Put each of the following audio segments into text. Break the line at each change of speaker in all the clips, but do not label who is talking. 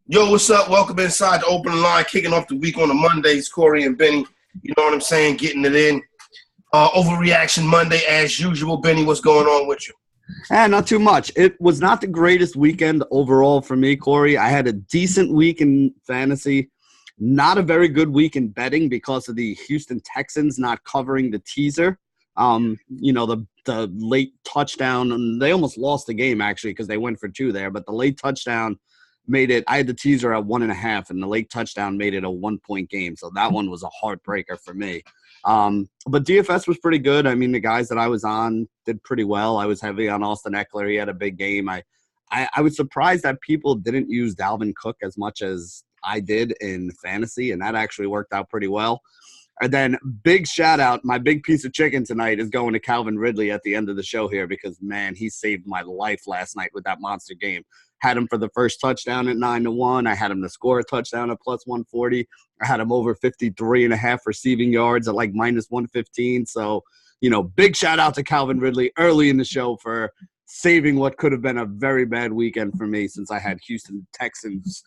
Yo, what's up? Welcome inside the open line, kicking off the week on the Mondays. Corey and Benny, you know what I'm saying? Getting it in. Overreaction Monday as usual. Benny, what's going on with you?
Not too much. It was not the greatest weekend overall for me, Corey. I had a decent week in fantasy. Not a very good week in betting because of the Houston Texans not covering the teaser. The late touchdown, and they almost lost the game actually because they went for two there, but the late touchdown made it – I had the teaser at 1.5, and the late touchdown made it a 1-point game. So that one was a heartbreaker for me. But DFS was pretty good. I mean, the guys that I was on did pretty well. I was heavy on Austin Eckler. He had a big game. I was surprised that people didn't use Dalvin Cook as much as I did in fantasy, and that actually worked out pretty well. And then big shout out, my big piece of chicken tonight is going to Calvin Ridley at the end of the show here because, man, he saved my life last night with that monster game. Had him for the first touchdown at 9-1. I had him to score a touchdown at plus 140. I had him over 53.5 receiving yards at like minus 115. So, big shout out to Calvin Ridley early in the show for saving what could have been a very bad weekend for me since I had Houston Texans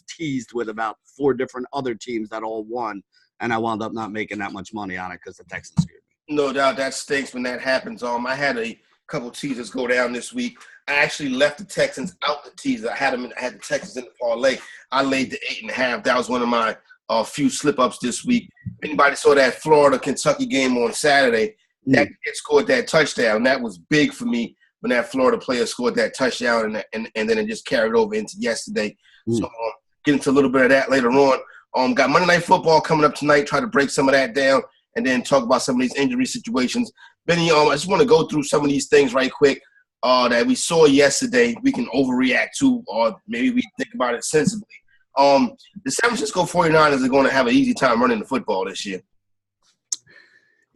teased with about 4 different other teams that all won, and I wound up not making that much money on it because the Texans screwed me.
No doubt that stinks when that happens. I had a couple teasers go down this week. I actually left the Texans out the teaser. I had the Texans in the parlay. I laid the 8.5. That was one of my few slip-ups this week. Anybody saw that Florida-Kentucky game on Saturday, that kid scored that touchdown. That was big for me when that Florida player scored that touchdown, and then it just carried over into yesterday. So get into a little bit of that later on. Got Monday Night Football coming up tonight. Try to break some of that down and then talk about some of these injury situations. Benny, I just want to go through some of these things right quick that we saw yesterday. We can overreact to, or maybe we think about it sensibly. The San Francisco 49ers are going to have an easy time running the football this year.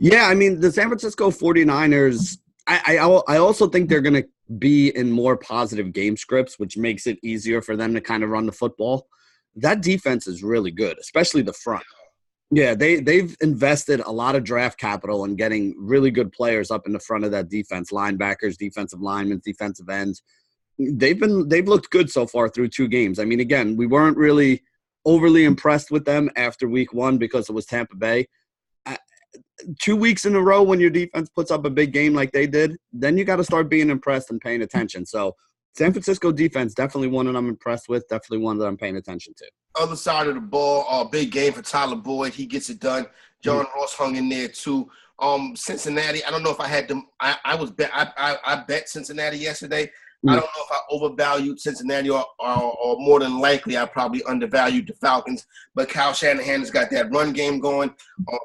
Yeah, I mean, the San Francisco 49ers, I also think they're going to be in more positive game scripts, which makes it easier for them to kind of run the football. That defense is really good, especially the front. Yeah, they've invested a lot of draft capital in getting really good players up in the front of that defense, linebackers, defensive linemen, defensive ends. They've looked good so far through 2 games. I mean, again, we weren't really overly impressed with them after week 1 because it was Tampa Bay. 2 weeks in a row when your defense puts up a big game like they did, then you got to start being impressed and paying attention. So San Francisco defense, definitely one that I'm impressed with, definitely one that I'm paying attention to.
Other side of the ball, big game for Tyler Boyd. He gets it done. John Ross hung in there too. Cincinnati, I don't know if I had them. I bet Cincinnati yesterday. I don't know if I overvalued Cincinnati or more than likely I probably undervalued the Falcons. But Kyle Shanahan has got that run game going.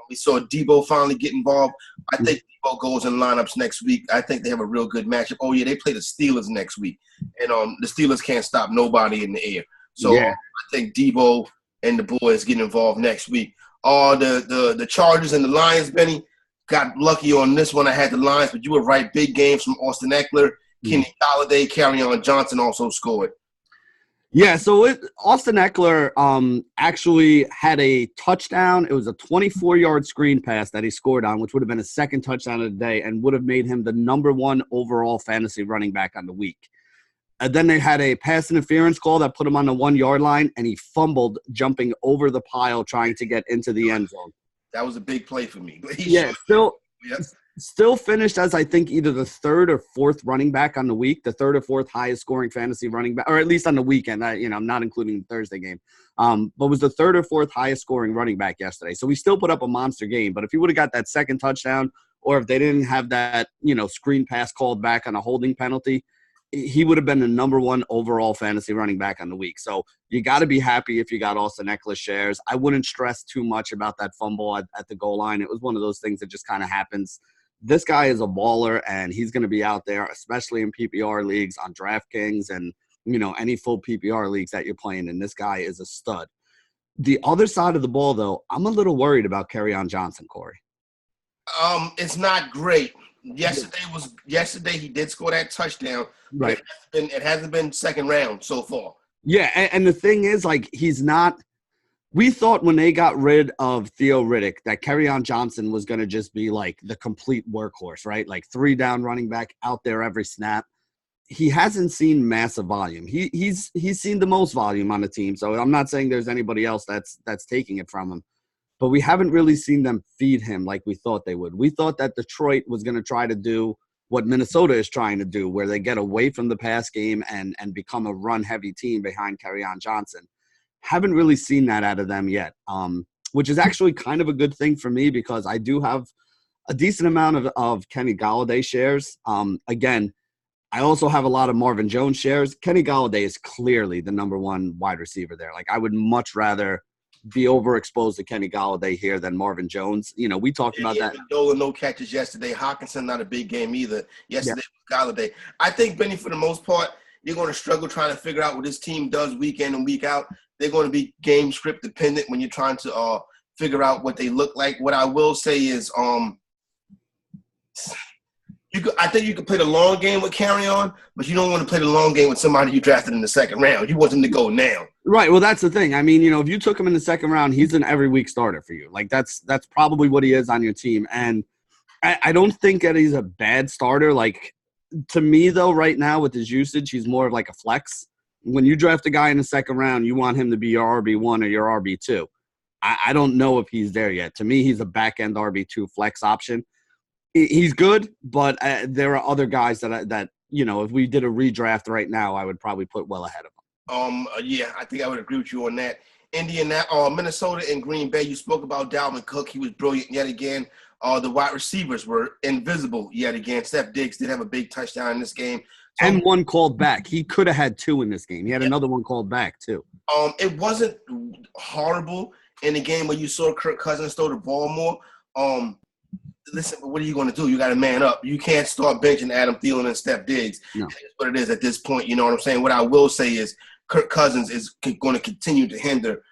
We saw Debo finally get involved. I think Debo goes in lineups next week. I think they have a real good matchup. Oh, yeah, they play the Steelers next week. And the Steelers can't stop nobody in the air. So I think Debo and the boys get involved next week. The Chargers and the Lions, Benny, got lucky on this one. I had the Lions, but you were right. Big games from Austin Eckler. Kenny Golladay, Keyshawn Johnson also scored.
Yeah, so Austin Eckler actually had a touchdown. It was a 24-yard screen pass that he scored on, which would have been his second touchdown of the day and would have made him the number 1 overall fantasy running back on the week. And then they had a pass interference call that put him on the 1-yard line, and he fumbled jumping over the pile trying to get into the end zone.
That was a big play for me.
Still finished as I think either the 3rd or 4th running back on the week, the 3rd or 4th highest scoring fantasy running back, or at least on the weekend. I'm not including the Thursday game, but was the 3rd or 4th highest scoring running back yesterday. So we still put up a monster game. But if he would have got that second touchdown, or if they didn't have that screen pass called back on a holding penalty, he would have been the number 1 overall fantasy running back on the week. So you got to be happy if you got Austin Eckler shares. I wouldn't stress too much about that fumble at the goal line. It was one of those things that just kind of happens. This guy is a baller, and he's going to be out there, especially in PPR leagues, on DraftKings, and any full PPR leagues that you're playing. And this guy is a stud. The other side of the ball, though, I'm a little worried about Keyshawn Johnson, Cory.
It's not great. Yesterday he did score that touchdown.
Right.
It hasn't been second round so far.
Yeah, and the thing is, like, he's not – we thought when they got rid of Theo Riddick that Keyshawn Johnson was going to just be, like, the complete workhorse, right? Like, 3-down running back out there every snap. he hasn't seen massive volume. He's seen the most volume on the team. So I'm not saying there's anybody else that's taking it from him. But we haven't really seen them feed him like we thought they would. We thought that Detroit was going to try to do what Minnesota is trying to do, where they get away from the pass game and become a run-heavy team behind Keyshawn Johnson. Haven't really seen that out of them yet, which is actually kind of a good thing for me because I do have a decent amount of Kenny Golladay shares. Again, I also have a lot of Marvin Jones shares. Kenny Golladay is clearly the number one wide receiver there. Like, I would much rather be overexposed to Kenny Golladay here than Marvin Jones. You know, we talked about that.
Dolan, no catches yesterday. Hawkinson, not a big game either. Yesterday was Golladay. I think, Benny, for the most part, you're going to struggle trying to figure out what this team does week in and week out. They're going to be game script dependent when you're trying to figure out what they look like. What I will say is I think you could play the long game with Carry-On, but you don't want to play the long game with somebody you drafted in the second round. You want them to go now. Right.
Well, that's the thing. I mean, you know, if you took him in the second round, he's an every week starter for you. Like, that's probably what he is on your team. And I don't think that he's a bad starter. Like, to me, though, right now with his usage, he's more of like a flex. When you draft a guy in the second round, you want him to be your RB1 or your RB2. I don't know if he's there yet. To me, he's a back-end RB2 flex option. He's good, but there are other guys that you know, if we did a redraft right now, I would probably put well ahead of him.
Yeah, I think I would agree with you on that. Minnesota and Green Bay, you spoke about Dalvin Cook. He was brilliant yet again. The wide receivers were invisible yet again. Steph Diggs did have a big touchdown in this game. So,
and one called back. He could have had two in this game. He had another one called back, too.
It wasn't horrible in the game where you saw Kirk Cousins throw the ball more. Listen, what are you going to do? You got to man up. You can't start benching Adam Thielen and Steph Diggs.
No.
That's what it is at this point. You know what I'm saying? What I will say is Kirk Cousins is going to continue to hinder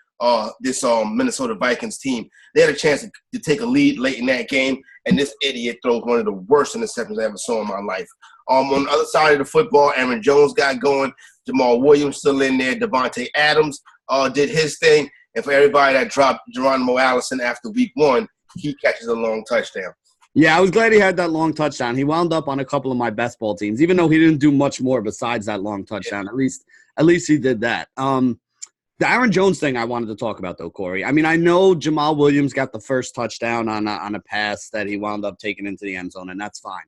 this Minnesota Vikings team. They had a chance to take a lead late in that game, and this idiot throws one of the worst interceptions I ever saw in my life. On the other side of the football, Aaron Jones got going. Jamal Williams still in there. Devontae Adams did his thing. And for everybody that dropped Geronimo Allison after week one, he catches a long touchdown.
Yeah, I was glad he had that long touchdown. He wound up on a couple of my best ball teams, even though he didn't do much more besides that long touchdown. Yeah. At least he did that. The Aaron Jones thing I wanted to talk about, though, Corey. I mean, I know Jamal Williams got the first touchdown on a pass that he wound up taking into the end zone, and that's fine.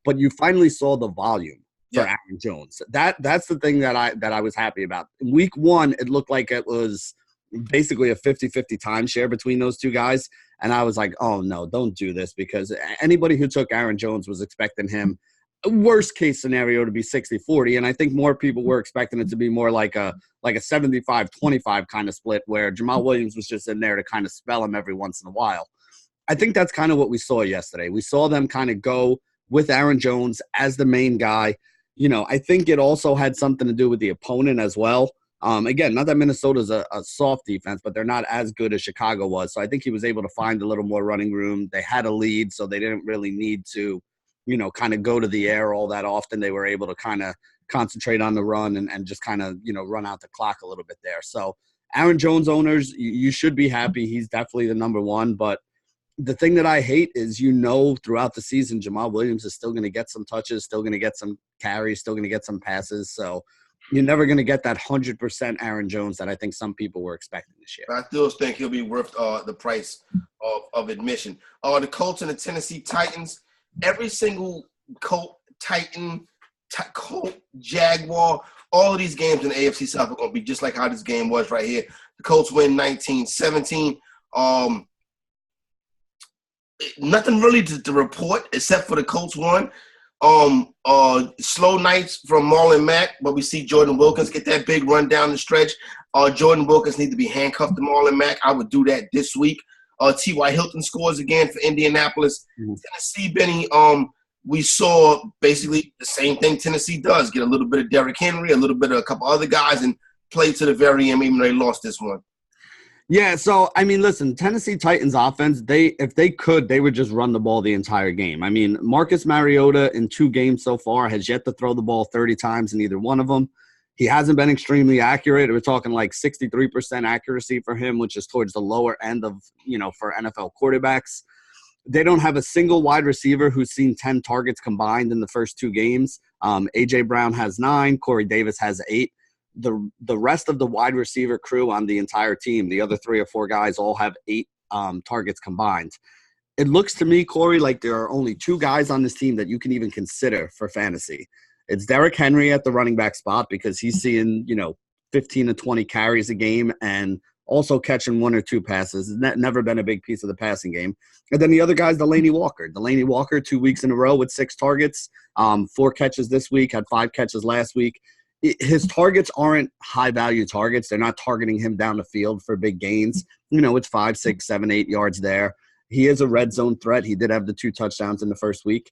But you finally saw the volume for Aaron Jones. That's the thing that I was happy about. In week one, it looked like it was basically a 50-50 timeshare between those two guys. And I was like, oh, no, don't do this, because anybody who took Aaron Jones was expecting him, worst case scenario, to be 60-40. And I think more people were expecting it to be more like a 75-25 kind of split where Jamal Williams was just in there to kind of spell him every once in a while. I think that's kind of what we saw yesterday. We saw them kind of go with Aaron Jones as the main guy. You know, I think it also had something to do with the opponent as well. Again, not that Minnesota's a soft defense, but they're not as good as Chicago was. So I think he was able to find a little more running room. They had a lead, so they didn't really need to, you know, kind of go to the air all that often. They were able to kind of concentrate on the run and just kind of, you know, run out the clock a little bit there. So Aaron Jones owners, you should be happy. He's definitely the number one. But the thing that I hate is, you know, throughout the season, Jamal Williams is still going to get some touches, still going to get some carries, still going to get some passes. So you're never going to get that 100% Aaron Jones that I think some people were expecting this year.
I still think he'll be worth the price of admission. The Colts and the Tennessee Titans, every single Colt, Titan, Colt, Jaguar, all of these games in the AFC South are going to be just like how this game was right here. The Colts win 19-17. Nothing really to report except for the Colts won. Slow nights from Marlon Mack, but we see Jordan Wilkins get that big run down the stretch. Jordan Wilkins need to be handcuffed to Marlon Mack. I would do that this week. T.Y. Hilton scores again for Indianapolis.
Mm-hmm.
Tennessee, Benny, we saw basically the same thing Tennessee does. Get a little bit of Derrick Henry, a little bit of a couple other guys, and play to the very end, even though they lost this one.
Yeah, so, I mean, listen, Tennessee Titans offense, if they could, they would just run the ball the entire game. I mean, Marcus Mariota in 2 games so far has yet to throw the ball 30 times in either one of them. He hasn't been extremely accurate. We're talking like 63% accuracy for him, which is towards the lower end of, you know, for NFL quarterbacks. They don't have a single wide receiver who's seen 10 targets combined in the first 2 games. A.J. Brown has 9. Corey Davis has 8. The rest of the wide receiver crew on the entire team, the other 3 or 4 guys, all have 8 targets combined. It looks to me, Corey, like there are only 2 guys on this team that you can even consider for fantasy. It's Derrick Henry at the running back spot because he's seeing, 15 to 20 carries a game and also catching 1 or 2 passes. Never been a big piece of the passing game. And then the other guy is Delanie Walker. Delanie Walker, 2 weeks in a row with 6 targets, 4 catches this week, had 5 catches last week. His targets aren't high-value targets. They're not targeting him down the field for big gains. It's 5, 6, 7, 8 yards there. He is a red zone threat. He did have the 2 touchdowns in the first week.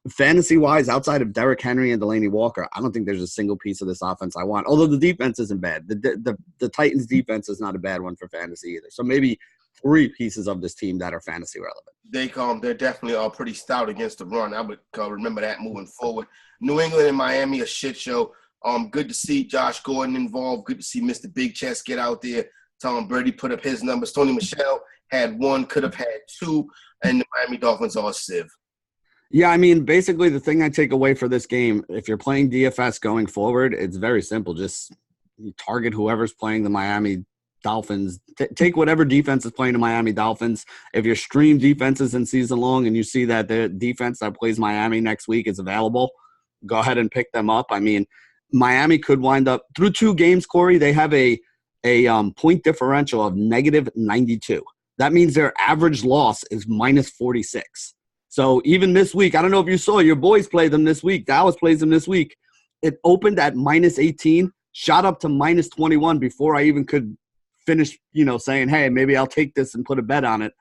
Fantasy-wise, outside of Derrick Henry and Delanie Walker, I don't think there's a single piece of this offense I want, although the defense isn't bad. The Titans' defense is not a bad one for fantasy either. So maybe 3 pieces of this team that are fantasy relevant.
They're definitely pretty stout against the run. I would remember that moving forward. New England and Miami, a shit show. Good to see Josh Gordon involved. Good to see Mr. Big Chest get out there. Tom Brady put up his numbers. Tony Michel had 1, could have had 2, and the Miami Dolphins are a sieve.
Yeah, basically the thing I take away for this game, if you're playing DFS going forward, it's very simple. Just target whoever's playing the Miami Dolphins. Take whatever defense is playing the Miami Dolphins. If you stream defenses in season long and you see that the defense that plays Miami next week is available, go ahead and pick them up. Miami could wind up – through 2 games, Corey, they have a point differential of -92. That means their average loss is -46. So even this week, I don't know if you saw, your boys play them this week. Dallas plays them this week. It opened at -18, shot up to -21 before I even could finish, saying, hey, maybe I'll take this and put a bet on it.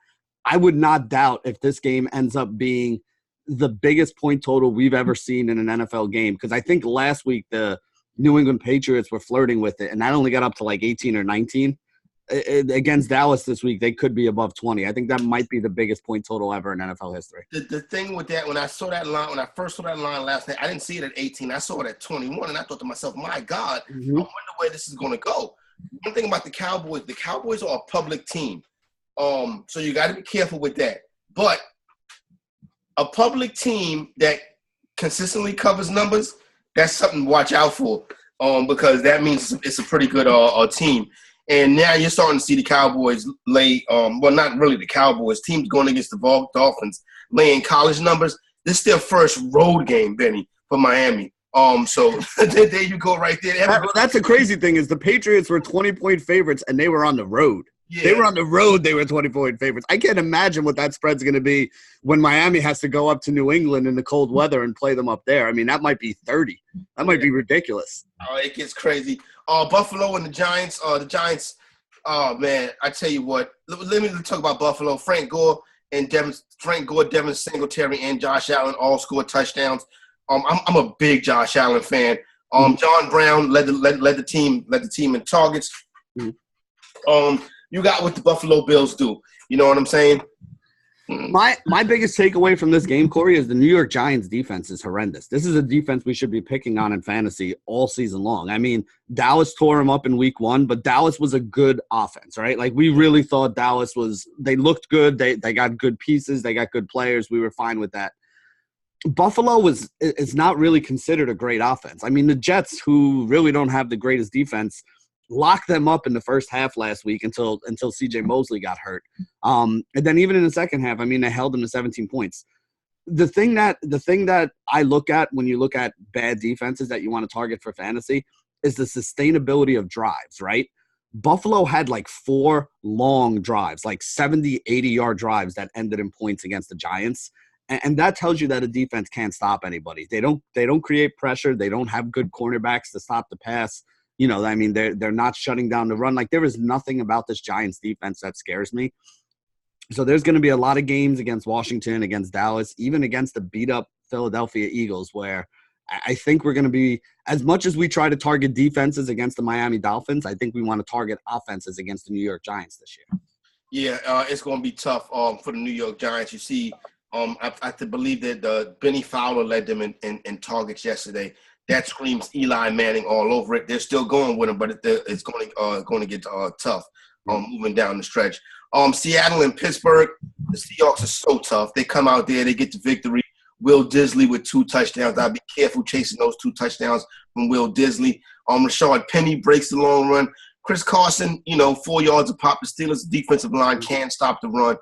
I would not doubt if this game ends up being the biggest point total we've ever seen in an NFL game, because I think last week the New England Patriots were flirting with it, and that only got up to like 18 or 19. Against Dallas this week, they could be above 20. I think that might be the biggest point total ever in NFL history.
The thing with that, when I first saw that line last night, I didn't see it at 18. I saw it at 21, and I thought to myself, my God, I wonder where this is going to go. One thing about the Cowboys are a public team. So you got to be careful with that. But a public team that consistently covers numbers, that's something to watch out for, because that means it's a pretty good team. And now you're starting to see the Cowboys lay, not really the Cowboys, teams going against the Dolphins laying college numbers. This is their first road game, Benny, for Miami. So there you go right there.
That's the crazy thing is the Patriots were 20-point favorites, and they were on the road. Yeah. They were on the road. They were 20-point favorites. I can't imagine what that spread's going to be when Miami has to go up to New England in the cold weather and play them up there. That might be 30. That might be ridiculous.
Oh, it gets crazy. Buffalo and the Giants. The Giants, oh, man, I tell you what. Let me talk about Buffalo. Frank Gore, Devin Singletary, and Josh Allen all scored touchdowns. I'm a big Josh Allen fan. John Brown led the team in targets. You got what the Buffalo Bills do. You know what I'm saying?
My biggest takeaway from this game, Corey, is the New York Giants defense is horrendous. This is a defense we should be picking on in fantasy all season long. Dallas tore them up in week 1, but Dallas was a good offense, right? Like, we really thought Dallas they looked good. They got good pieces. They got good players. We were fine with that. Buffalo is not really considered a great offense. The Jets, who really don't have the greatest defense, locked them up in the first half last week until C.J. Mosley got hurt. And then even in the second half, they held them to 17 points. The thing that I look at when you look at bad defenses that you want to target for fantasy is the sustainability of drives, right? Buffalo had like 4 long drives, like 70, 80-yard drives that ended in points against the Giants. And that tells you that a defense can't stop anybody. They don't create pressure. They don't have good cornerbacks to stop the pass. They're not shutting down the run. Like, there is nothing about this Giants defense that scares me. So there's going to be a lot of games against Washington, against Dallas, even against the beat-up Philadelphia Eagles, where I think we're going to be, as much as we try to target defenses against the Miami Dolphins, I think we want to target offenses against the New York Giants this year.
Yeah, it's going to be tough for the New York Giants. You see, I have to believe that Benny Fowler led them in targets yesterday. That screams Eli Manning all over it. They're still going with him, but it's going to get tough moving down the stretch. Seattle and Pittsburgh, the Seahawks are so tough. They come out there, they get the victory. Will Disley with 2 touchdowns. I'd be careful chasing those 2 touchdowns from Will Disley. Rashard Penny breaks the long run. Chris Carson, 4 yards a pop. The Steelers' defensive line can't stop the run.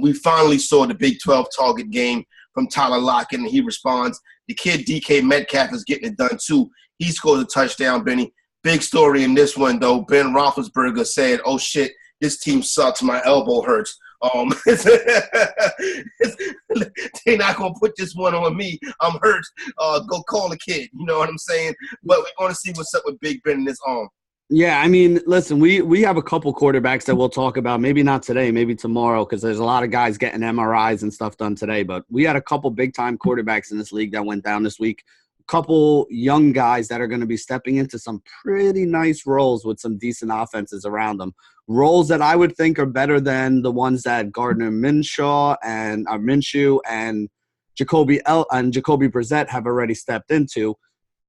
We finally saw the Big 12 target game from Tyler Lockett, and he responds. The kid DK Metcalf is getting it done, too. He scores a touchdown, Benny. Big story in this one, though. Ben Roethlisberger said, oh, shit, this team sucks. My elbow hurts. They're not going to put this one on me. I'm hurt. Go call a kid. You know what I'm saying? But we're going to see what's up with Big Ben in this arm.
Yeah, I mean, listen, we have a couple quarterbacks that we'll talk about. Maybe not today, maybe tomorrow, because there's a lot of guys getting MRIs and stuff done today. But we had a couple big-time quarterbacks in this league that went down this week. A couple young guys that are going to be stepping into some pretty nice roles with some decent offenses around them. Roles that I would think are better than the ones that Gardner Minshew and Jacoby Brissett have already stepped into.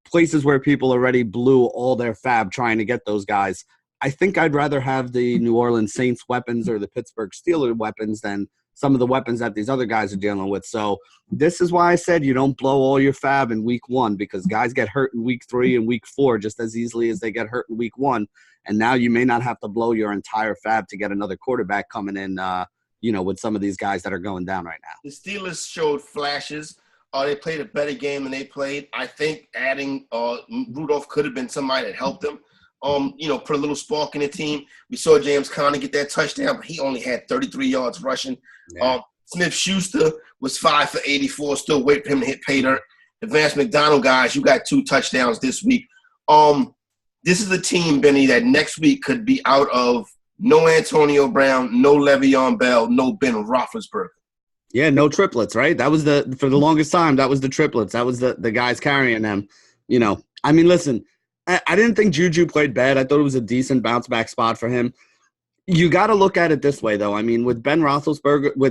Places where people already blew all their fab trying to get those guys. I think I'd rather have the New Orleans Saints weapons or the Pittsburgh Steelers weapons than some of the weapons that these other guys are dealing with. So this is why I said you don't blow all your fab in week 1, because guys get hurt in week 3 and week 4 just as easily as they get hurt in week 1. And now you may not have to blow your entire fab to get another quarterback coming in, with some of these guys that are going down right now.
The Steelers showed flashes. They played a better game than they played. I think adding Rudolph could have been somebody that helped them, put a little spark in the team. We saw James Conner get that touchdown, but he only had 33 yards rushing. Yeah. Smith-Schuster was 5 for 84, still waiting for him to hit pay dirt. The Vance Mcdonald guys, you got 2 touchdowns this week. This is a team, Benny, that next week could be out of no Antonio Brown, no Le'Veon Bell, no Ben Roethlisberger.
Yeah, no triplets, right? That was for the longest time, that was the triplets. That was the guys carrying them. I mean, listen, I didn't think Juju played bad. I thought it was a decent bounce-back spot for him. You got to look at it this way, though. I mean, with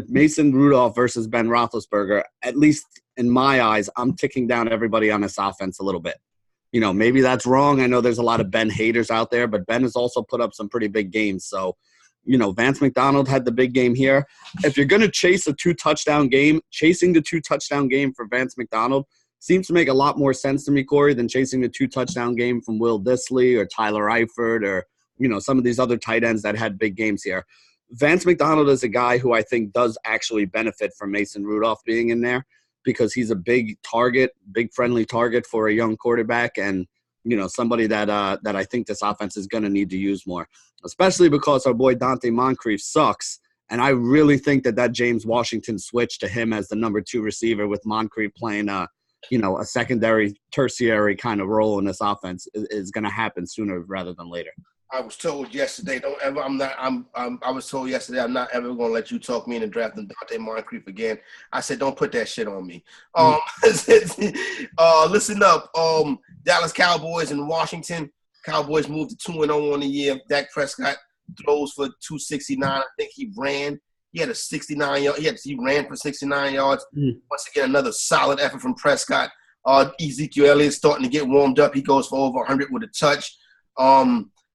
Mason Rudolph versus Ben Roethlisberger, at least in my eyes, I'm ticking down everybody on this offense a little bit. Maybe that's wrong. I know there's a lot of Ben haters out there, but Ben has also put up some pretty big games. So, Vance McDonald had the big game here. If you're going to chase a 2-touchdown game, chasing the 2-touchdown game for Vance McDonald seems to make a lot more sense to me, Cory, than chasing the 2-touchdown game from Will Disley or Tyler Eifert or, some of these other tight ends that had big games here. Vance McDonald is a guy who I think does actually benefit from Mason Rudolph being in there because he's a big target, big friendly target for a young quarterback and, somebody that I think this offense is going to need to use more, especially because our boy Dante Moncrief sucks. And I really think that James Washington switch to him as the number 2 receiver with Moncrief playing a secondary, tertiary kind of role in this offense is going to happen sooner rather than later.
I was told yesterday, I was told yesterday, I'm not ever going to let you talk me into drafting Dante Moncrief again. I said, don't put that shit on me. Listen up. Dallas Cowboys and Washington. Cowboys moved to 2-0 on the year. Dak Prescott throws for 269. I think he ran. He had a 69 yard. He ran for 69 yards. Once again, another solid effort from Prescott. Ezekiel Elliott starting to get warmed up. He goes for over 100 with a touch.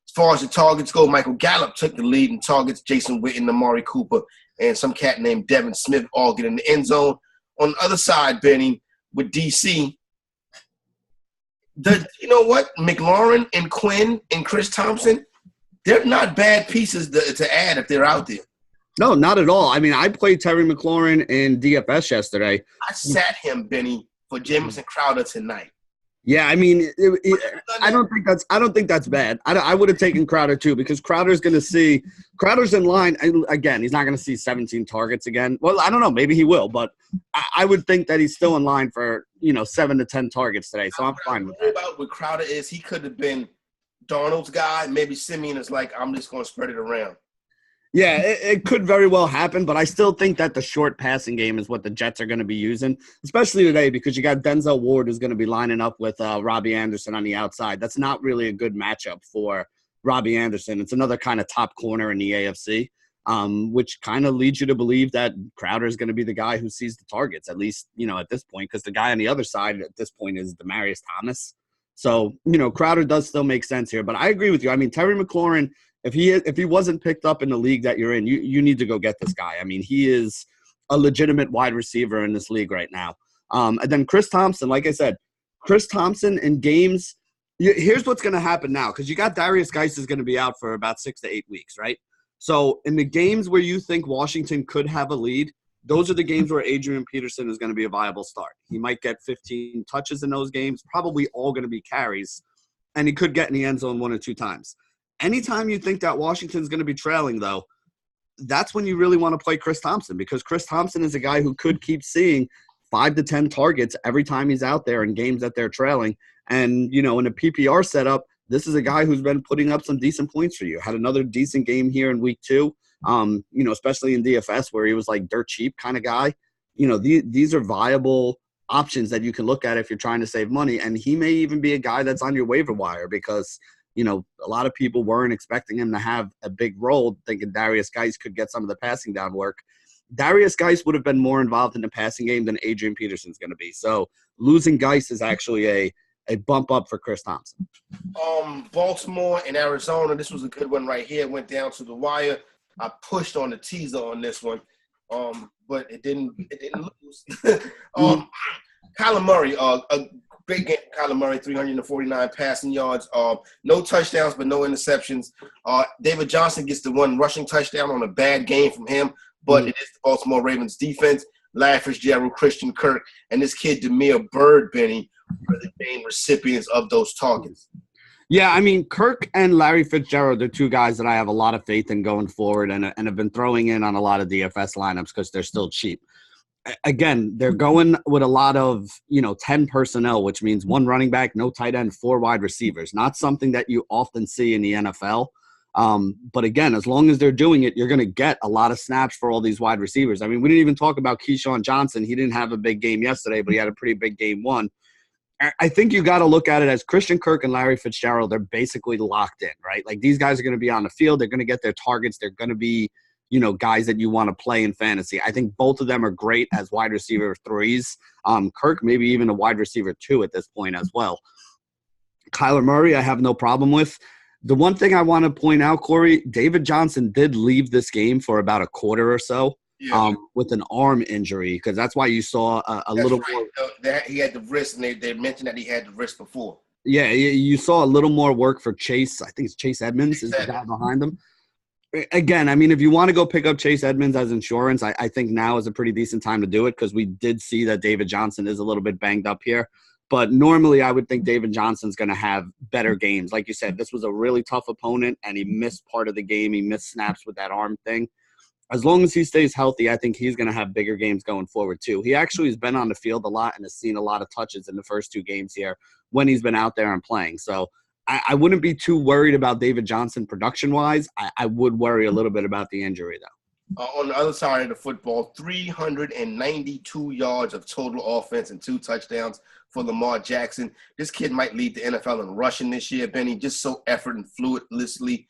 As far as the targets go, Michael Gallup took the lead in targets. Jason Witten, Amari Cooper, and some cat named Devin Smith all get in the end zone. On the other side, Benny, with DC, you know what? Maclaurin and Quinn and Chris Thompson, they're not bad pieces to add if they're out there.
No, not at all. I mean, I played Terry McLaurin in DFS yesterday.
I sat him, Benny, for Jamison Crowder tonight.
Yeah, I mean, I don't think that's bad. I would have taken Crowder too because Crowder's in line. And again, he's not going to see 17 targets again. Well, I don't know. Maybe he will, but I would think that he's still in line for 7 to 10 targets today. So I'm fine with that.
About what Crowder is, he could have been Darnold's guy. Maybe Simeon is like, I'm just going to spread it around.
Yeah, it could very well happen, but I still think that the short passing game is what the Jets are going to be using, especially today because you got Denzel Ward who's going to be lining up with Robbie Anderson on the outside. That's not really a good matchup for Robbie Anderson. It's another kind of top corner in the AFC, which kind of leads you to believe that Crowder is going to be the guy who sees the targets, at least, at this point, because the guy on the other side at this point is Demaryius Thomas. So, Crowder does still make sense here, but I agree with you. I mean, Terry McLaurin If he wasn't picked up in the league that you're in, you need to go get this guy. I mean, he is a legitimate wide receiver in this league right now. And then Chris Thompson, like I said, Chris Thompson in games. Here's what's going to happen now, because you got Darius Geis is going to be out for about 6 to 8 weeks, right? So in the games where you think Washington could have a lead, those are the games where Adrian Peterson is going to be a viable start. He might get 15 touches in those games, probably all going to be carries, and he could get in the end zone 1 or 2 times. Anytime you think that Washington's going to be trailing, though, that's when you really want to play Chris Thompson, because Chris Thompson is a guy who could keep seeing 5 to 10 targets every time he's out there in games that they're trailing. And, in a PPR setup, this is a guy who's been putting up some decent points for you. Had another decent game here in week 2, especially in DFS where he was like dirt cheap kind of guy. These are viable options that you can look at if you're trying to save money. And he may even be a guy that's on your waiver wire because, a lot of people weren't expecting him to have a big role, thinking Darius Geis could get some of the passing down work. Darius Geis would have been more involved in the passing game than Adrian Peterson's going to be. So losing Geis is actually a bump up for Chris Thompson.
Baltimore and Arizona, this was a good one right here. It went down to the wire. I pushed on the teaser on this one, but it didn't lose. Kyler Murray, a big game. Kyler Murray, 349 passing yards, no touchdowns but no interceptions. David Johnson gets the one rushing touchdown on a bad game from him, but it is the Baltimore Ravens defense. Larry Fitzgerald, Christian Kirk, and this kid Demir Bird, Benny, are the main recipients of those targets.
Yeah, I mean, Kirk and Larry Fitzgerald are 2 guys that I have a lot of faith in going forward and have been throwing in on a lot of DFS lineups because they're still cheap. Again, they're going with a lot of, 10 personnel, which means 1 running back, no tight end, 4 wide receivers. Not something that you often see in the NFL. But again, as long as they're doing it, you're going to get a lot of snaps for all these wide receivers. I mean, we didn't even talk about Keyshawn Johnson. He didn't have a big game yesterday, but he had a pretty big game 1. I think you got to look at it as Christian Kirk and Larry Fitzgerald. They're basically locked in, right? Like these guys are going to be on the field. They're going to get their targets. They're going to be, guys that you want to play in fantasy. I think both of them are great as wide receiver 3s. Kirk, maybe even a wide receiver 2 at this point as well. Kyler Murray, I have no problem with. The one thing I want to point out, Cory, David Johnson did leave this game for about a quarter or so. Yeah. With an arm injury, because that's why you saw a little
right. more. He had the wrist, and they mentioned that he had the wrist before.
Yeah, you saw a little more work for Chase. I think it's Chase Edmonds is the guy behind them. Again, I mean, if you want to go pick up Chase Edmonds as insurance, I think now is a pretty decent time to do it because we did see that David Johnson is a little bit banged up here. But normally I would think David Johnson's going to have better games. Like you said, this was a really tough opponent, and he missed part of the game. He missed snaps with that arm thing. As long as he stays healthy, I think he's going to have bigger games going forward too. He actually has been on the field a lot and has seen a lot of touches in the first 2 games here when he's been out there and playing. So I wouldn't be too worried about David Johnson production-wise. I would worry a little bit about the injury, though.
On the other side of the football, 392 yards of total offense and 2 touchdowns for Lamar Jackson. This kid might lead the NFL in rushing this year, Benny, just so effort and fluidlessly.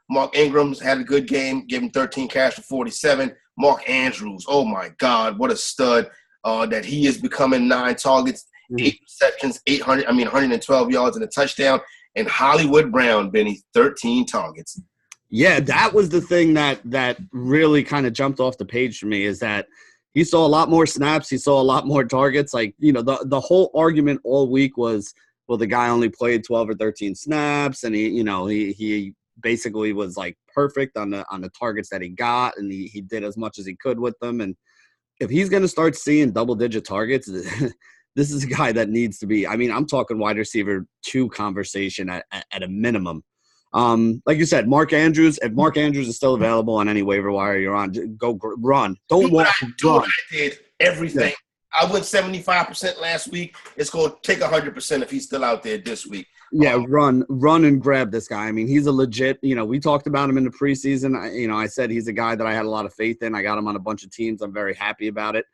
Mark Ingram's had a good game, gave him 13 carries for 47. Mark Andrews, oh, my God, what a stud that he is becoming. 9 targets, 8 receptions, 112 yards and a touchdown. And Hollywood Brown, Benny, 13 targets.
Yeah, that was the thing that really kind of jumped off the page for me is that he saw a lot more snaps. He saw a lot more targets. Like, the whole argument all week was, well, the guy only played 12 or 13 snaps, and he basically was like perfect on the targets that he got, and he did as much as he could with them. And if he's going to start seeing double-digit targets, this is a guy that needs to be – I mean, I'm talking wide receiver 2 conversation at a minimum. Like you said, Mark Andrews, if Mark Andrews is still available on any waiver wire you're on, go run. Don't walk, run.
I did everything. Yeah. I went 75% last week. It's going to take 100% if he's still out there this week.
Yeah, run and grab this guy. I mean, he's a legit, we talked about him in the preseason. I said he's a guy that I had a lot of faith in. I got him on a bunch of teams. I'm very happy about it.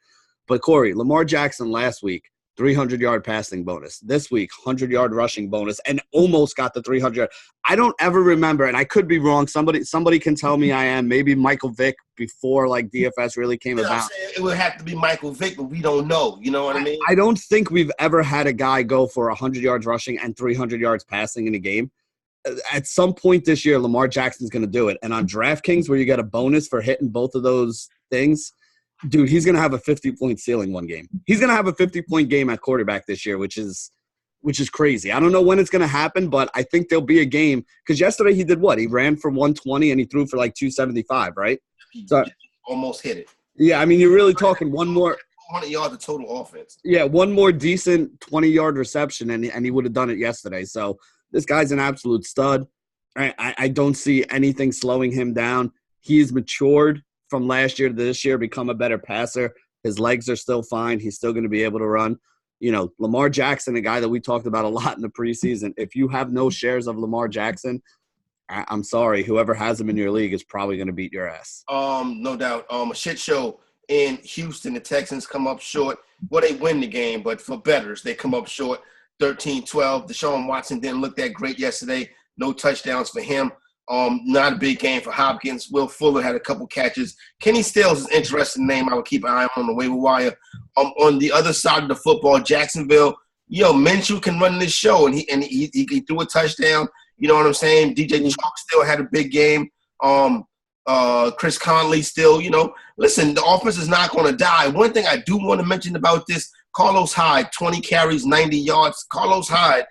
But, Cory, Lamar Jackson last week, 300-yard passing bonus. This week, 100-yard rushing bonus, and almost got the 300. I don't ever remember, and I could be wrong. Somebody can tell me I am. Maybe Michael Vick before like DFS really came about.
It would have to be Michael Vick, but we don't know. You know what I mean?
I don't think we've ever had a guy go for 100 yards rushing and 300 yards passing in a game. at some point this year, Lamar Jackson's going to do it. And on DraftKings, where you get a bonus for hitting both of those things, dude, he's going to have a 50-point ceiling one game. He's going to have a 50-point game at quarterback this year, which is crazy. I don't know when it's going to happen, but I think there'll be a game. Because yesterday he did what? He ran for 120 and he threw for like 275, right? So
almost hit it.
Yeah, I mean, you're really talking one more –
100 yards of total offense.
Yeah, one more decent 20-yard reception, and he would have done it yesterday. So this guy's an absolute stud. I don't see anything slowing him down. He's matured from last year to this year, become a better passer. His legs are still fine. He's still going to be able to run. You know, Lamar Jackson, a guy that we talked about a lot in the preseason, if you have no shares of Lamar Jackson, I'm sorry, whoever has him in your league is probably going to beat your ass.
No doubt. A shit show in Houston. The Texans come up short. Well, they win the game, but for bettors, they come up short 13-12. Deshaun Watson didn't look that great yesterday. No touchdowns for him. Not a big game for Hopkins. Will Fuller had a couple catches. Kenny Stills is an interesting name. I would keep an eye on the waiver wire. On the other side of the football, Jacksonville, Minshew can run this show, and he threw a touchdown. You know what I'm saying? DJ Chalk still had a big game. Chris Conley still, listen, the offense is not going to die. One thing I do want to mention about this, Carlos Hyde, 20 carries, 90 yards. Carlos Hyde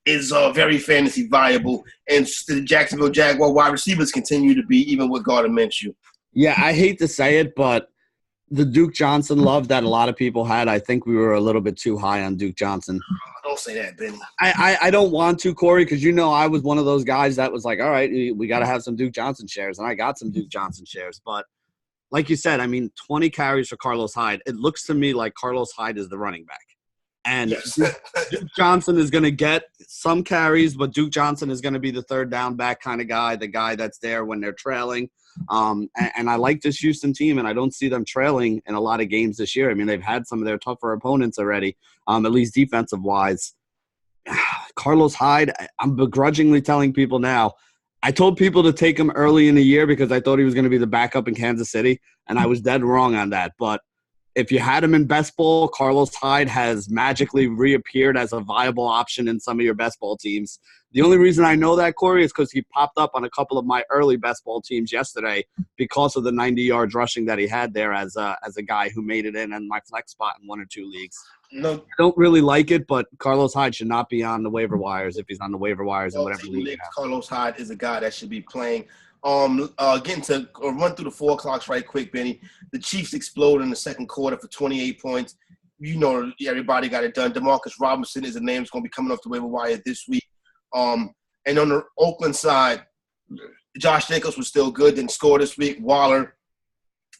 is very fantasy viable, and the Jacksonville Jaguar wide receivers continue to be, even with Gardner Minshew.
Yeah, I hate to say it, but the Duke Johnson love that a lot of people had, I think we were a little bit too high on Duke Johnson.
Don't say that, Benny.
I don't want to, Cory, because I was one of those guys that was like, all right, we got to have some Duke Johnson shares, and I got some Duke Johnson shares. But like you said, 20 carries for Carlos Hyde. It looks to me like Carlos Hyde is the running back. And yes. Duke Johnson is going to get some carries, but Duke Johnson is going to be the third down back kind of guy, the guy that's there when they're trailing. And I like this Houston team, and I don't see them trailing in a lot of games this year. They've had some of their tougher opponents already, at least defensive-wise. Carlos Hyde, I'm begrudgingly telling people now, I told people to take him early in the year because I thought he was going to be the backup in Kansas City, and I was dead wrong on that. But if you had him in best ball, Carlos Hyde has magically reappeared as a viable option in some of your best ball teams. The only reason I know that, Cory, is because he popped up on a couple of my early best ball teams yesterday because of the 90 yards rushing that he had there as a guy who made it in my flex spot in one or two leagues.
No,
I don't really like it, but Carlos Hyde should not be on the waiver wires if he's on the waiver wires in whatever league.
Carlos Hyde is a guy that should be playing. Getting to run through the 4 o'clocks right quick, Benny. The Chiefs explode in the second quarter for 28 points. Everybody got it done. Demarcus Robinson is a name that's going to be coming off the waiver wire this week. And on the Oakland side, Josh Jacobs was still good, didn't score this week. Waller,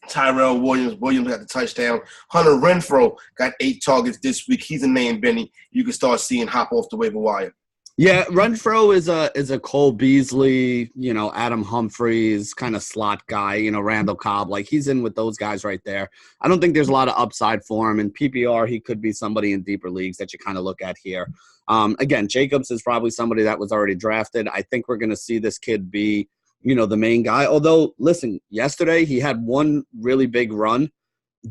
Tyrell Williams got the touchdown. Hunter Renfro got 8 targets this week. He's a name, Benny, you can start seeing hop off the waiver wire.
Yeah, Renfro is a Cole Beasley, Adam Humphries kind of slot guy, Randall Cobb. Like, he's in with those guys right there. I don't think there's a lot of upside for him. In PPR, he could be somebody in deeper leagues that you kind of look at here. Again, Jacobs is probably somebody that was already drafted. I think we're going to see this kid be, the main guy. Although, listen, yesterday he had one really big run,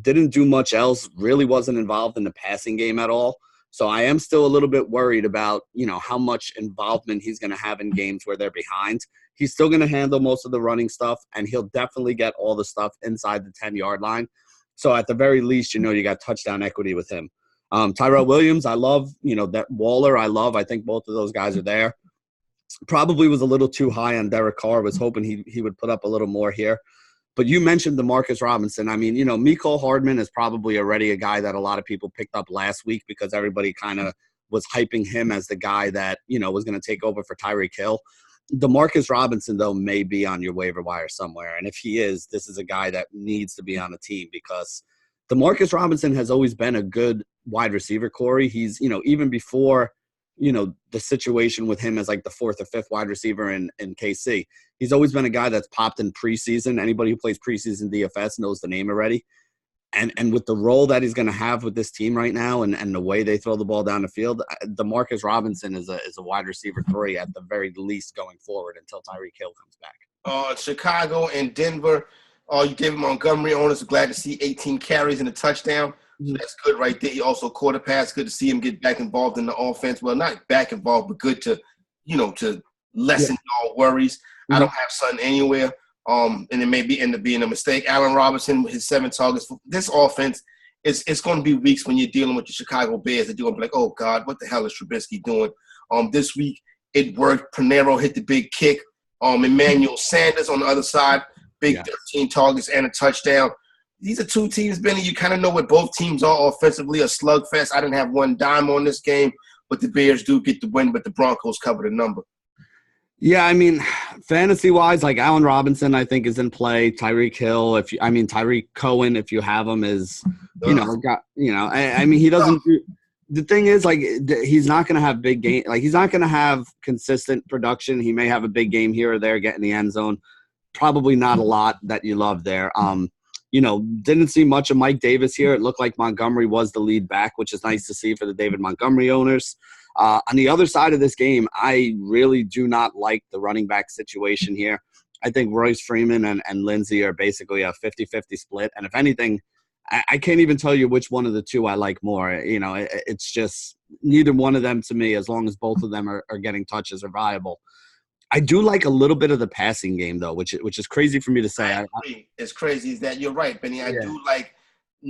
didn't do much else, really wasn't involved in the passing game at all. So I am still a little bit worried about, how much involvement he's going to have in games where they're behind. He's still going to handle most of the running stuff, and he'll definitely get all the stuff inside the 10-yard line. So at the very least, you got touchdown equity with him. Tyrell Williams, I love. That Waller, I love. I think both of those guys are there. Probably was a little too high on Derek Carr. Was hoping he would put up a little more here. But you mentioned DeMarcus Robinson. Mecole Hardman is probably already a guy that a lot of people picked up last week because everybody kind of was hyping him as the guy that, was going to take over for Tyreek Hill. DeMarcus Robinson, though, may be on your waiver wire somewhere. And if he is, this is a guy that needs to be on the team because DeMarcus Robinson has always been a good wide receiver, Cory. He's, even before – the situation with him as like the 4th or 5th wide receiver in KC. He's always been a guy that's popped in preseason. Anybody who plays preseason DFS knows the name already. And with the role that he's going to have with this team right now and the way they throw the ball down the field, DeMarcus Robinson is a wide receiver 3 at the very least going forward until Tyreek Hill comes back.
Chicago and Denver, you David Montgomery owners are glad to see 18 carries and a touchdown. So that's good right there. He also caught a pass. Good to see him get back involved in the offense. Well, not back involved, but good to to lessen your worries.
Mm-hmm.
I don't have Sutton anywhere. And it may end up being a mistake. Allen Robinson, his 7 targets. This offense, it's going to be weeks when you're dealing with the Chicago Bears that you're going to be like, oh, God, what the hell is Trubisky doing? This week, it worked. Pinero hit the big kick. Emmanuel Sanders on the other side, big 13 targets and a touchdown. These are 2 teams, Benny. You kind of know what both teams are offensively, a slugfest. I didn't have one dime on this game, but the Bears do get the win, but the Broncos cover the number.
Yeah, I mean, fantasy-wise, like Allen Robinson, I think is in play. Tyreek Hill, Tyreek Cohen, if you have him, is he doesn't. The thing is, like, he's not going to have big game. Like, he's not going to have consistent production. He may have a big game here or there, get in the end zone. Probably not a lot that you love there. Didn't see much of Mike Davis here. It looked like Montgomery was the lead back, which is nice to see for the David Montgomery owners. On the other side of this game, I really do not like the running back situation here. I think Royce Freeman and Lindsey are basically a 50-50 split. And if anything, I can't even tell you which one of the 2 I like more. It's just neither one of them to me, as long as both of them are getting touches, are viable. I do like a little bit of the passing game, though, which is crazy for me to say.
I agree. As crazy as that, you're right, Benny. I do like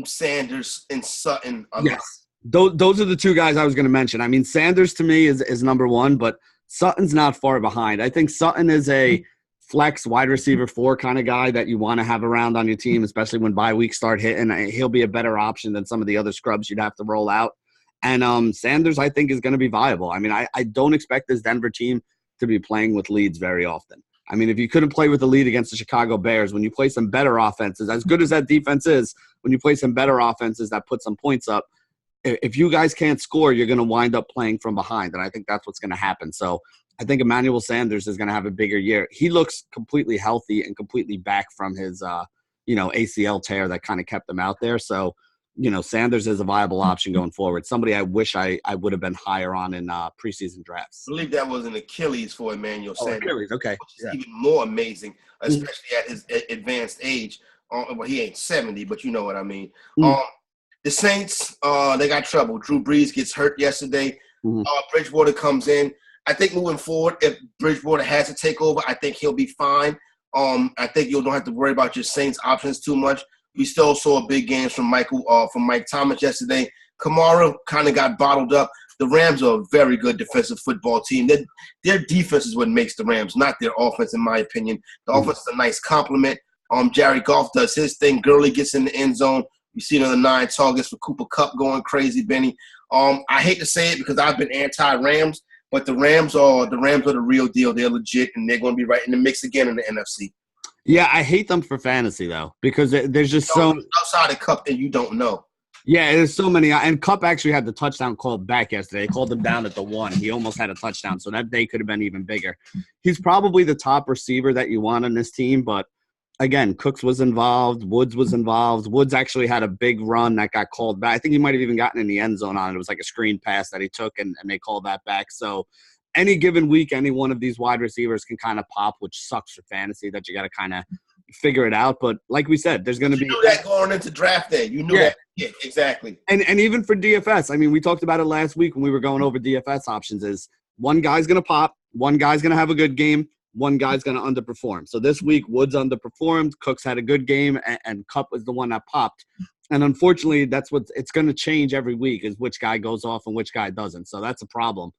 Sanders and Sutton a lot.
Those are the 2 guys I was going to mention. I mean, Sanders to me is number 1, but Sutton's not far behind. I think Sutton is a flex wide receiver 4 kind of guy that you want to have around on your team, especially when bye weeks start hitting. He'll be a better option than some of the other scrubs you'd have to roll out. And Sanders, I think, is going to be viable. I mean, I don't expect this Denver team to be playing with leads very often. I mean, if you couldn't play with a lead against the Chicago Bears, when you play some better offenses, as good as that defense is, when you play some better offenses that put some points up, if you guys can't score, you're going to wind up playing from behind. And I think that's what's going to happen. So I think Emmanuel Sanders is going to have a bigger year. He looks completely healthy and completely back from his, ACL tear that kind of kept him out there. So, Sanders is a viable option going forward. Somebody I wish I would have been higher on in preseason drafts.
I believe that was an Achilles for Emmanuel Sanders.
Achilles, okay.
Which is even more amazing, especially at his advanced age. Well, he ain't 70, but you know what I mean. The Saints, they got trouble. Drew Brees gets hurt yesterday. Bridgewater comes in. I think moving forward, if Bridgewater has to take over, I think he'll be fine. I think you don't have to worry about your Saints options too much. We still saw big games from Mike Thomas yesterday. Kamara kind of got bottled up. The Rams are a very good defensive football team. Their defense is what makes the Rams, not their offense, in my opinion. The offense is a nice compliment. Jared Goff does his thing. Gurley gets in the end zone. We see another 9 targets for Cooper Kupp going crazy, Benny. I hate to say it because I've been anti-Rams, but the Rams are the real deal. They're legit, and they're going to be right in the mix again in the NFC.
Yeah, I hate them for fantasy, though, because there's just so –
outside of Kupp that you don't know.
Yeah, there's so many. And Kupp actually had the touchdown called back yesterday. They called him down at the 1. He almost had a touchdown, so that day could have been even bigger. He's probably the top receiver that you want on this team, but again, Cooks was involved. Woods was involved. Woods actually had a big run that got called back. I think he might have even gotten in the end zone on it. It was like a screen pass that he took, and they called that back. So any given week, any one of these wide receivers can kind of pop, which sucks for fantasy that you got to kind of figure it out. But like we said, there's going to be –
You knew that going into draft day. You knew that. Yeah, exactly.
And even for DFS, I mean, we talked about it last week when we were going over DFS options is one guy's going to pop, one guy's going to have a good game, one guy's going to underperform. So this week, Woods underperformed, Cooks had a good game, and Kupp was the one that popped. And unfortunately, that's what it's going to change every week is which guy goes off and which guy doesn't. So that's a problem.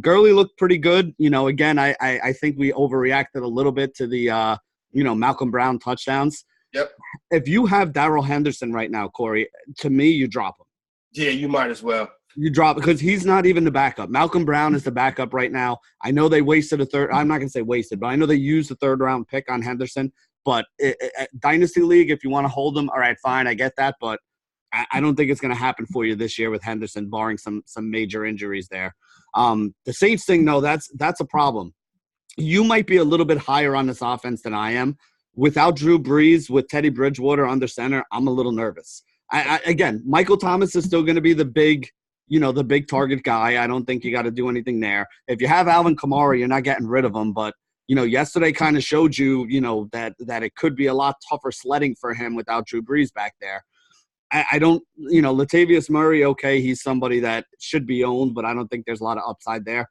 Gurley looked pretty good. You know, again, I think we overreacted a little bit to the, Malcolm Brown touchdowns.
Yep.
If you have Darrell Henderson right now, Corey, to me, you drop him.
Yeah, you might as well.
You drop because he's not even the backup. Malcolm Brown is the backup right now. I know they wasted a third. I'm not going to say wasted, but I know they used the 3rd-round pick on Henderson. But Dynasty League, if you want to hold them, all right, fine, I get that. But I don't think it's going to happen for you this year with Henderson, barring some major injuries there. The Saints thing, no, that's a problem. You might be a little bit higher on this offense than I am. Without Drew Brees, with Teddy Bridgewater under center, I'm a little nervous. Again, Michael Thomas is still going to be the big target guy. I don't think you got to do anything there. If you have Alvin Kamara, you're not getting rid of him. But, yesterday kind of showed you, that it could be a lot tougher sledding for him without Drew Brees back there. I don't, Latavius Murray, okay, he's somebody that should be owned, but I don't think there's a lot of upside there.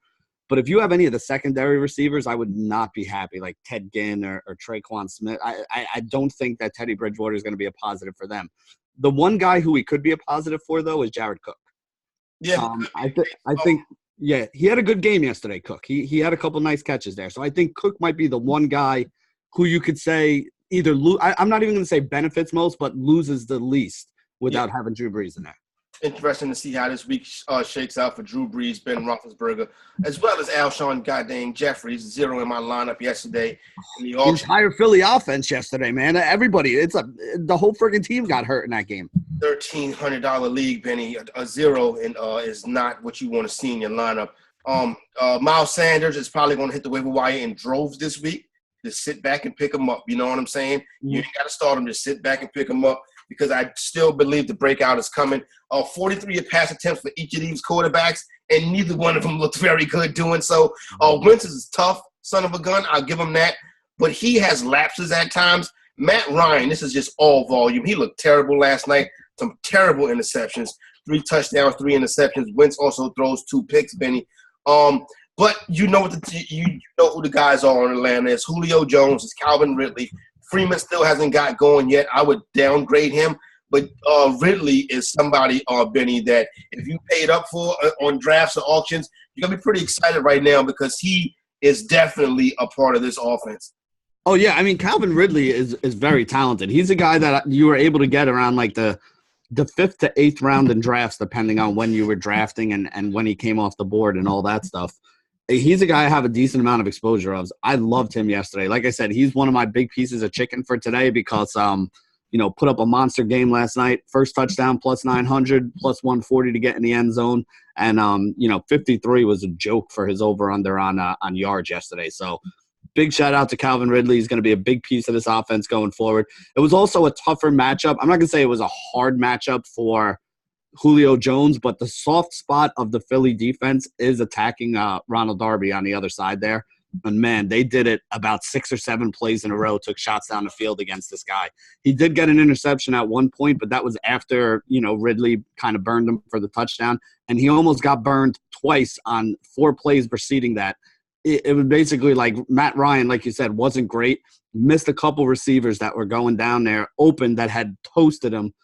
But if you have any of the secondary receivers, I would not be happy, like Ted Ginn or Traquan Smith. I don't think that Teddy Bridgewater is going to be a positive for them. The one guy who he could be a positive for, though, is Jared Cook.
Yeah.
I think, yeah, he had a good game yesterday, Cook. He had a couple nice catches there. So I think Cook might be the one guy who you could say either I'm not even going to say benefits most, but loses the least without having Drew Brees in there.
Interesting to see how this week shakes out for Drew Brees, Ben Roethlisberger, as well as Alshon goddamn Jeffries, 0 in my lineup yesterday.
The entire Philly offense yesterday, man. Everybody, the whole freaking team got hurt in that game.
$1,300 league, Benny. A 0 is not what you want to see in your lineup. Miles Sanders is probably going to hit the waiver wire in droves this week. Just sit back and pick him up. You know what I'm saying? Mm-hmm. You ain't got to start him. Just sit back and pick him up, because I still believe the breakout is coming. 43 pass attempts for each of these quarterbacks, and neither one of them looked very good doing so. Wentz is tough, son of a gun. I'll give him that. But he has lapses at times. Matt Ryan, this is just all volume. He looked terrible last night. Some terrible interceptions. 3 touchdowns, 3 interceptions. Wentz also throws 2 picks, Benny. But you know you know who the guys are in Atlanta. It's Julio Jones. It's Calvin Ridley. Freeman still hasn't got going yet. I would downgrade him. But Ridley is somebody, Benny, that if you paid up for on drafts or auctions, you're going to be pretty excited right now, because he is definitely a part of this offense.
Oh, yeah. I mean, Calvin Ridley is very talented. He's a guy that you were able to get around like the 5th to 8th round in drafts, depending on when you were drafting and when he came off the board and all that stuff. He's a guy I have a decent amount of exposure of. I loved him yesterday. Like I said, he's one of my big pieces of chicken for today because, put up a monster game last night. First touchdown, plus 900, plus 140 to get in the end zone. And, 53 was a joke for his over-under on yards yesterday. So big shout out to Calvin Ridley. He's going to be a big piece of this offense going forward. It was also a tougher matchup. I'm not going to say it was a hard matchup for Julio Jones, but the soft spot of the Philly defense is attacking Ronald Darby on the other side there. And, man, they did it about 6 or 7 plays in a row, took shots down the field against this guy. He did get an interception at one point, but that was after, Ridley kind of burned him for the touchdown. And he almost got burned twice on 4 plays preceding that. It was basically like Matt Ryan, like you said, wasn't great. Missed a couple receivers that were going down there open that had toasted him.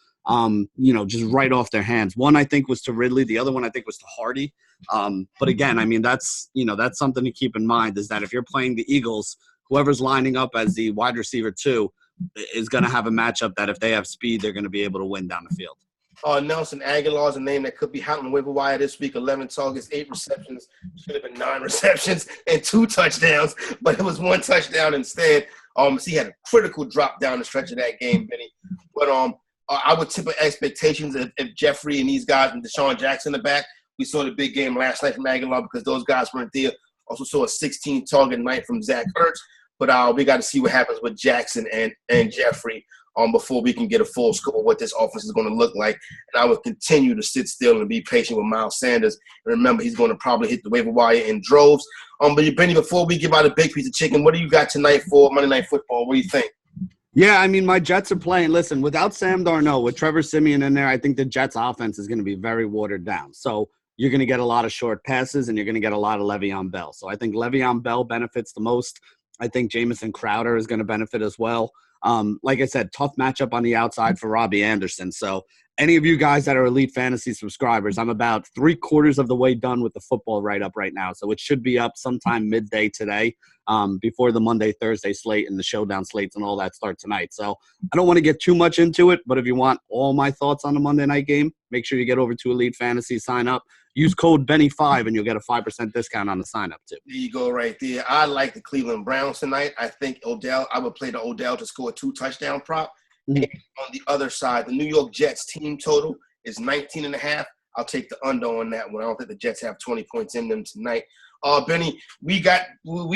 Just right off their hands. One, I think, was to Ridley. The other one, I think, was to Hardy. But again, I mean, that's something to keep in mind, is that if you're playing the Eagles, whoever's lining up as the wide receiver 2 is going to have a matchup that if they have speed, they're going to be able to win down the field.
Nelson Aguilar is a name that could be hot on the waiver wire this week. 11 targets, 8 receptions. Should have been 9 receptions and 2 touchdowns, but it was 1 touchdown instead. So he had a critical drop down the stretch of that game, Benny. But I would tip expectations if Jeffrey and these guys and Deshaun Jackson are back. We saw the big game last night from Aguilar because those guys weren't there. Also saw a 16-target night from Zach Ertz. But we got to see what happens with Jackson and Jeffrey before we can get a full scope of what this offense is going to look like. And I would continue to sit still and be patient with Miles Sanders. And remember, he's going to probably hit the waiver wire in droves. But Benny, before we give out a big piece of chicken, what do you got tonight for Monday Night Football? What do you think?
Yeah, I mean, my Jets are playing. Listen, without Sam Darnold, with Trevor Siemian in there, I think the Jets' offense is going to be very watered down. So you're going to get a lot of short passes, and you're going to get a lot of Le'Veon Bell. So I think Le'Veon Bell benefits the most. I think Jamison Crowder is going to benefit as well. Like I said, tough matchup on the outside for Robbie Anderson. So any of you guys that are Elite Fantasy subscribers, I'm about 3/4 of the way done with the football write-up right now. So it should be up sometime midday today before the Monday, Thursday slate and the showdown slates and all that start tonight. So I don't want to get too much into it, but if you want all my thoughts on the Monday night game, make sure you get over to Elite Fantasy, sign up. Use code Benny5 and you'll get a 5% discount on the sign-up too.
There you go right there. I like the Cleveland Browns tonight. I think I would play the Odell to score a 2-touchdown prop. Mm-hmm. And on the other side, the New York Jets team total is 19.5. I'll take the under on that one. I don't think the Jets have 20 points in them tonight. Benny, we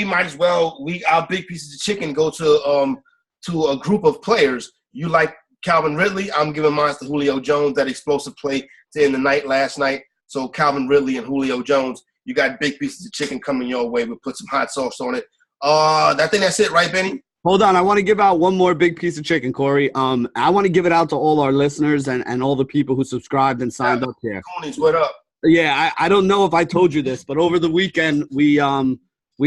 might as well, our big pieces of chicken go to a group of players. You like Calvin Ridley. I'm giving mine to Julio Jones, that explosive play to end the night last night. So Calvin Ridley and Julio Jones, you got big pieces of chicken coming your way. We'll put some hot sauce on it. I think that's it, right, Benny?
Hold on. I want to give out one more big piece of chicken, Cory. I want to give it out to all our listeners and all the people who subscribed and signed up here.
Coonies, what up?
Yeah, I don't know if I told you this, but over the weekend we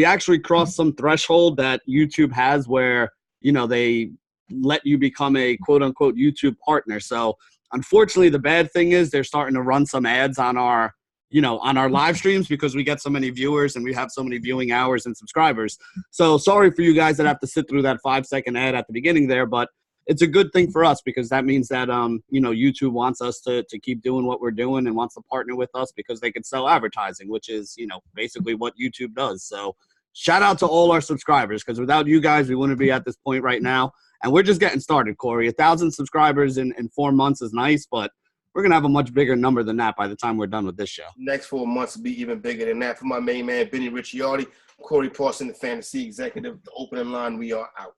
actually crossed some threshold that YouTube has where, you know, they let you become a quote unquote YouTube partner. So unfortunately, the bad thing is they're starting to run some ads on our, you know, on our live streams because we get so many viewers and we have so many viewing hours and subscribers. So sorry for you guys that have to sit through that 5-second ad at the beginning there, but it's a good thing for us because that means that, you know, YouTube wants us to keep doing what we're doing and wants to partner with us because they can sell advertising, which is, you know, basically what YouTube does. So shout out to all our subscribers because without you guys, we wouldn't be at this point right now. And we're just getting started, Cory. 1,000 subscribers in 4 months is nice, but we're going to have a much bigger number than that by the time we're done with this show.
Next 4 months will be even bigger than that. For my main man, Benny Ricciardi, Cory Parson, the fantasy executive, the opening line, we are out.